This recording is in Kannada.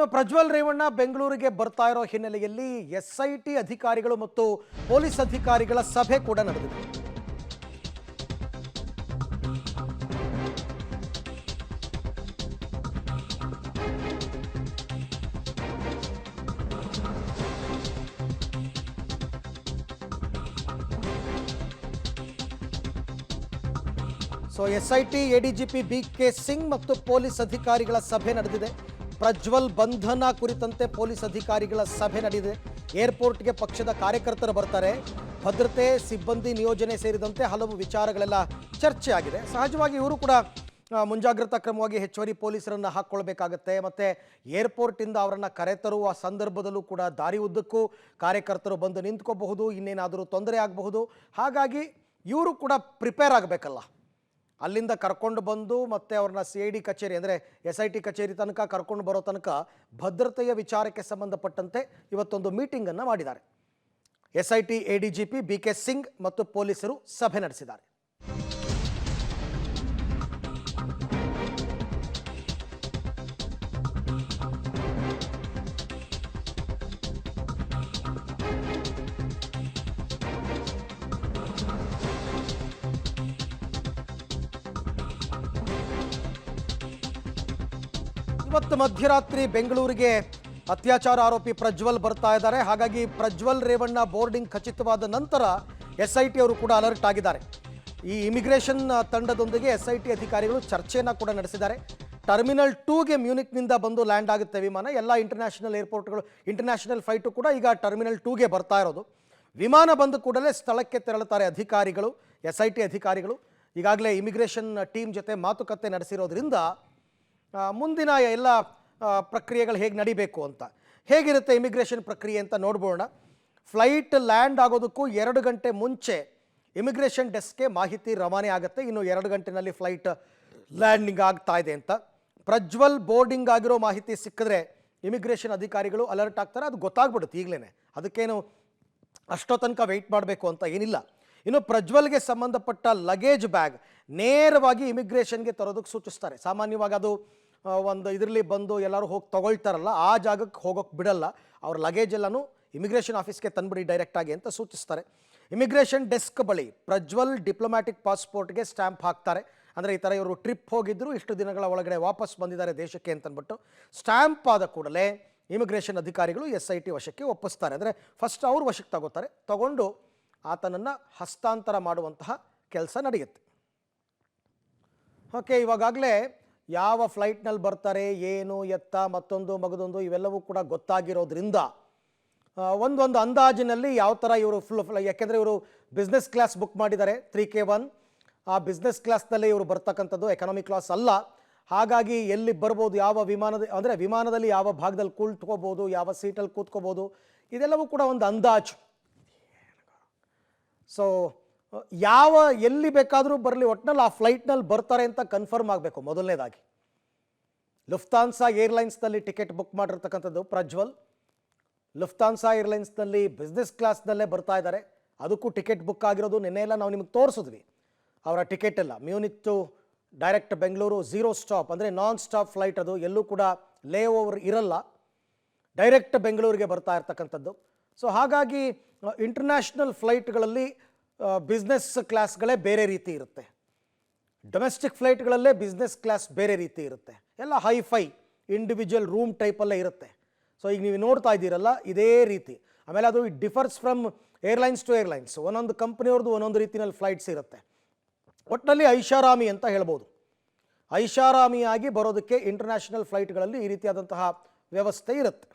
ಇನ್ನು ಪ್ರಜ್ವಲ್ ರೇವಣ್ಣ ಬೆಂಗಳೂರಿಗೆ ಬರ್ತಾ ಇರೋ ಹಿನ್ನೆಲೆಯಲ್ಲಿ ಎಸ್ಐಟಿ ಅಧಿಕಾರಿಗಳು ಮತ್ತು ಪೊಲೀಸ್ ಅಧಿಕಾರಿಗಳ ಸಭೆ ಕೂಡ ನಡೆದಿದೆ. So SIT ADGP BK Singh ಮತ್ತು ಪೊಲೀಸ್ ಅಧಿಕಾರಿಗಳ ಸಭೆ ನಡೆದಿದೆ. ಪ್ರಜ್ವಲ್ ಬಂಧನ ಕುರಿತಂತೆ ಪೊಲೀಸ್ ಅಧಿಕಾರಿಗಳ ಸಭೆ ನಡೆದಿದೆ. ಏರ್ಪೋರ್ಟ್ಗೆ ಪಕ್ಷದ ಕಾರ್ಯಕರ್ತರು ಬರ್ತಾರೆ. ಭದ್ರತೆ, ಸಿಬ್ಬಂದಿ ನಿಯೋಜನೆ ಸೇರಿದಂತೆ ಹಲವು ವಿಚಾರಗಳೆಲ್ಲ ಚರ್ಚೆ ಆಗಿದೆ. ಸಹಜವಾಗಿ ಇವರು ಕೂಡ ಮುಂಜಾಗ್ರತಾ ಕ್ರಮವಾಗಿ ಹೆಚ್ಚುವರಿ ಪೊಲೀಸರನ್ನು ಹಾಕ್ಕೊಳ್ಬೇಕಾಗತ್ತೆ. ಮತ್ತು ಏರ್ಪೋರ್ಟಿಂದ ಅವರನ್ನು ಕರೆತರುವ ಸಂದರ್ಭದಲ್ಲೂ ಕೂಡ ದಾರಿ ಉದ್ದಕ್ಕೂ ಕಾರ್ಯಕರ್ತರು ಬಂದು ನಿಂತ್ಕೋಬಹುದು, ಇನ್ನೇನಾದರೂ ತೊಂದರೆ ಆಗಬಹುದು. ಹಾಗಾಗಿ ಇವರು ಕೂಡ ಪ್ರಿಪೇರ್ ಆಗಬೇಕಲ್ಲ. ಅಲ್ಲಿಂದ ಕರ್ಕೊಂಡು ಬಂದು ಮತ್ತೆ ಅವ್ರನ್ನ CID ಕಚೇರಿ ಅಂದರೆ SIT ಕಚೇರಿ ತನಕ ಕರ್ಕೊಂಡು ಬರೋ ತನಕ ಭದ್ರತೆಯ ವಿಚಾರಕ್ಕೆ ಸಂಬಂಧಪಟ್ಟಂತೆ ಇವತ್ತೊಂದು ಮೀಟಿಂಗನ್ನು ಮಾಡಿದ್ದಾರೆ. SIT ADGP BK ಸಿಂಗ್ ಮತ್ತು ಪೊಲೀಸರು ಸಭೆ ನಡೆಸಿದ್ದಾರೆ. ಇವತ್ತು ಮಧ್ಯರಾತ್ರಿ ಬೆಂಗಳೂರಿಗೆ ಅತ್ಯಾಚಾರ ಆರೋಪಿ ಪ್ರಜ್ವಲ್ ಬರ್ತಾ ಇದ್ದಾರೆ. ಹಾಗಾಗಿ ಪ್ರಜ್ವಲ್ ರೇವಣ್ಣ ಬೋರ್ಡಿಂಗ್ ಖಚಿತವಾದ ನಂತರ SIT ಅವರು ಕೂಡ ಅಲರ್ಟ್ ಆಗಿದ್ದಾರೆ. ಈ ಇಮಿಗ್ರೇಷನ್ ತಂಡದೊಂದಿಗೆ SIT ಅಧಿಕಾರಿಗಳು ಚರ್ಚೆಯನ್ನು ಕೂಡ ನಡೆಸಿದ್ದಾರೆ. ಟರ್ಮಿನಲ್ 2ಗೆ ಮ್ಯೂನಿಕ್ನಿಂದ ಬಂದು ಲ್ಯಾಂಡ್ ಆಗುತ್ತೆ ವಿಮಾನ. ಎಲ್ಲ ಇಂಟರ್ನ್ಯಾಷನಲ್ ಏರ್ಪೋರ್ಟ್ಗಳು, ಇಂಟರ್ನ್ಯಾಷನಲ್ ಫ್ಲೈಟು ಕೂಡ ಈಗ ಟರ್ಮಿನಲ್ 2ಗೆ ಬರ್ತಾ ಇರೋದು. ವಿಮಾನ ಬಂದ ಕೂಡಲೇ ಸ್ಥಳಕ್ಕೆ ತೆರಳುತ್ತಾರೆ ಅಧಿಕಾರಿಗಳು, SIT ಅಧಿಕಾರಿಗಳು. ಈಗಾಗಲೇ ಇಮಿಗ್ರೇಷನ್ ಟೀಮ್ ಜೊತೆ ಮಾತುಕತೆ ನಡೆಸಿರೋದ್ರಿಂದ ಮುಂದಿನ ಎಲ್ಲ ಪ್ರಕ್ರಿಯೆಗಳು ಹೇಗೆ ನಡಿಬೇಕು ಅಂತ, ಹೇಗಿರುತ್ತೆ ಇಮಿಗ್ರೇಷನ್ ಪ್ರಕ್ರಿಯೆ ಅಂತ ನೋಡ್ಬೋಣ. ಫ್ಲೈಟ್ ಲ್ಯಾಂಡ್ ಆಗೋದಕ್ಕೂ 2 ಗಂಟೆ ಮುಂಚೆ ಇಮಿಗ್ರೇಷನ್ ಡೆಸ್ಕ್ಗೆ ಮಾಹಿತಿ ರವಾನೆ ಆಗುತ್ತೆ. ಇನ್ನು 2 ಗಂಟೆನಲ್ಲಿ ಫ್ಲೈಟ್ ಲ್ಯಾಂಡಿಂಗ್ ಆಗ್ತಾ ಇದೆ ಅಂತ. ಪ್ರಜ್ವಲ್ ಬೋರ್ಡಿಂಗ್ ಆಗಿರೋ ಮಾಹಿತಿ ಸಿಕ್ಕಿದ್ರೆ ಇಮಿಗ್ರೇಷನ್ ಅಧಿಕಾರಿಗಳು ಅಲರ್ಟ್ ಆಗ್ತಾರೆ. ಅದು ಗೊತ್ತಾಗ್ಬಿಡುತ್ತೆ ಈಗಲೇ. ಅದಕ್ಕೇನು ಅಷ್ಟೋ ತನಕ ವೆಯ್ಟ್ ಮಾಡಬೇಕು ಅಂತ ಏನಿಲ್ಲ. ಇನ್ನು ಪ್ರಜ್ವಲ್ಗೆ ಸಂಬಂಧಪಟ್ಟ ಲಗೇಜ್ ಬ್ಯಾಗ್ ನೇರವಾಗಿ ಇಮಿಗ್ರೇಷನ್ಗೆ ತರೋದಕ್ಕೆ ಸೂಚಿಸ್ತಾರೆ. ಸಾಮಾನ್ಯವಾಗಿ ಅದು ಒಂದು ಇದರಲ್ಲಿ ಬಂದು ಎಲ್ಲರೂ ಹೋಗಿ ತೊಗೊಳ್ತಾರಲ್ಲ, ಆ ಜಾಗಕ್ಕೆ ಹೋಗೋಕ್ಕೆ ಬಿಡಲ್ಲ. ಅವ್ರ ಲಗೇಜ್ ಎಲ್ಲನೂ ಇಮಿಗ್ರೇಷನ್ ಆಫೀಸ್ಗೆ ತಂದುಬಿಡಿ ಡೈರೆಕ್ಟಾಗಿ ಅಂತ ಸೂಚಿಸ್ತಾರೆ. ಇಮಿಗ್ರೇಷನ್ ಡೆಸ್ಕ್ ಬಳಿ ಪ್ರಜ್ವಲ್ ಡಿಪ್ಲೊಮ್ಯಾಟಿಕ್ ಪಾಸ್ಪೋರ್ಟ್ಗೆ ಸ್ಟ್ಯಾಂಪ್ ಹಾಕ್ತಾರೆ. ಅಂದರೆ ಈ ಥರ ಇವರು ಟ್ರಿಪ್ ಹೋಗಿದ್ದರು, ಇಷ್ಟು ದಿನಗಳ ಒಳಗಡೆ ವಾಪಸ್ ಬಂದಿದ್ದಾರೆ ದೇಶಕ್ಕೆ ಅಂತಂದ್ಬಿಟ್ಟು ಸ್ಟ್ಯಾಂಪ್ ಆದ ಕೂಡಲೇ ಇಮಿಗ್ರೇಷನ್ ಅಧಿಕಾರಿಗಳು SIT ವಶಕ್ಕೆ ಒಪ್ಪಿಸ್ತಾರೆ. ಅಂದರೆ ಫಸ್ಟ್ ಅವ್ರು ವಶಕ್ಕೆ ತಗೋತಾರೆ. ತಗೊಂಡು ಆತನನ್ನು ಹಸ್ತಾಂತರ ಮಾಡುವಂತಹ ಕೆಲಸ ನಡೆಯುತ್ತೆ. ಓಕೆ, ಇವಾಗಲೇ ಯಾವ ಫ್ಲೈಟ್ನಲ್ಲಿ ಬರ್ತಾರೆ, ಏನು ಎತ್ತ, ಮತ್ತೊಂದು ಮಗದೊಂದು ಇವೆಲ್ಲವೂ ಕೂಡ ಗೊತ್ತಾಗಿರೋದ್ರಿಂದ ಒಂದೊಂದು ಅಂದಾಜಿನಲ್ಲಿ ಯಾವ ಥರ ಇವರು ಯಾಕೆಂದರೆ ಇವರು ಬಿಸ್ನೆಸ್ ಕ್ಲಾಸ್ ಬುಕ್ ಮಾಡಿದ್ದಾರೆ 3K1. ಆ ಬಿಸ್ನೆಸ್ ಕ್ಲಾಸ್ನಲ್ಲೇ ಇವರು ಬರ್ತಕ್ಕಂಥದ್ದು, ಎಕನಾಮಿಕ್ ಕ್ಲಾಸ್ ಅಲ್ಲ. ಹಾಗಾಗಿ ಎಲ್ಲಿ ಬರ್ಬೋದು, ಯಾವ ವಿಮಾನದ ಅಂದರೆ ವಿಮಾನದಲ್ಲಿ ಯಾವ ಭಾಗದಲ್ಲಿ ಕೂತ್ಕೋಬೋದು, ಯಾವ ಸೀಟಲ್ಲಿ ಕೂತ್ಕೋಬೋದು, ಇದೆಲ್ಲವೂ ಕೂಡ ಒಂದು ಅಂದಾಜು. ಸೊ ಎಲ್ಲಿ ಬೇಕಾದರೂ ಬರಲಿ, ಒಟ್ಟಿನಲ್ಲಿ ಆ ಫ್ಲೈಟ್ನಲ್ಲಿ ಬರ್ತಾರೆ ಅಂತ ಕನ್ಫರ್ಮ್ ಆಗಬೇಕು ಮೊದಲನೇದಾಗಿ. ಲುಫ್ತಾನ್ಸಾ ಏರ್ಲೈನ್ಸ್ನಲ್ಲಿ ಟಿಕೆಟ್ ಬುಕ್ ಮಾಡಿರ್ತಕ್ಕಂಥದ್ದು ಪ್ರಜ್ವಲ್. ಲುಫ್ತಾನ್ಸಾ ಏರ್ಲೈನ್ಸ್ನಲ್ಲಿ ಬಿಸ್ನೆಸ್ ಕ್ಲಾಸ್ನಲ್ಲೇ ಬರ್ತಾ ಇದ್ದಾರೆ. ಅದಕ್ಕೂ ಟಿಕೆಟ್ ಬುಕ್ ಆಗಿರೋದು ನಿನ್ನೆಲ್ಲ ನಾವು ನಿಮಗೆ ತೋರಿಸಿದ್ವಿ ಅವರ ಟಿಕೆಟ್ ಎಲ್ಲ. Munich to direct Bengaluru 0 stop ಅಂದರೆ ನಾನ್ ಸ್ಟಾಪ್ ಫ್ಲೈಟ್. ಅದು ಎಲ್ಲೂ ಕೂಡ ಲೇ ಓವರ್ ಇರಲ್ಲ, ಡೈರೆಕ್ಟ್ ಬೆಂಗಳೂರಿಗೆ ಬರ್ತಾ ಇರ್ತಕ್ಕಂಥದ್ದು. ಸೊ ಹಾಗಾಗಿ ಇಂಟರ್ನ್ಯಾಷನಲ್ ಫ್ಲೈಟ್ಗಳಲ್ಲಿ ಬಿಸ್ನೆಸ್ ಕ್ಲಾಸ್ಗಳೇ ಬೇರೆ ರೀತಿ ಇರುತ್ತೆ, ಡೊಮೆಸ್ಟಿಕ್ ಫ್ಲೈಟ್ಗಳಲ್ಲೇ ಬಿಸ್ನೆಸ್ ಕ್ಲಾಸ್ ಬೇರೆ ರೀತಿ ಇರುತ್ತೆ. ಎಲ್ಲ ಹೈಫೈ ಇಂಡಿವಿಜುವಲ್ ರೂಮ್ ಟೈಪಲ್ಲೇ ಇರುತ್ತೆ. ಸೊ ಈಗ ನೀವು ನೋಡ್ತಾ ಇದ್ದೀರಲ್ಲ, ಇದೇ ರೀತಿ. ಆಮೇಲೆ ಅದು differs from airlines to airlines. ಒಂದೊಂದು ಕಂಪ್ನಿಯವ್ರದ್ದು ಒಂದೊಂದು ರೀತಿಯಲ್ಲಿ ಫ್ಲೈಟ್ಸ್ ಇರುತ್ತೆ. ಒಟ್ಟಿನಲ್ಲಿ ಐಷಾರಾಮಿ ಅಂತ ಹೇಳ್ಬೋದು. ಐಷಾರಾಮಿಯಾಗಿ ಬರೋದಕ್ಕೆ ಇಂಟರ್ನ್ಯಾಷನಲ್ ಫ್ಲೈಟ್ಗಳಲ್ಲಿ ಈ ರೀತಿಯಾದಂತಹ ವ್ಯವಸ್ಥೆ ಇರುತ್ತೆ.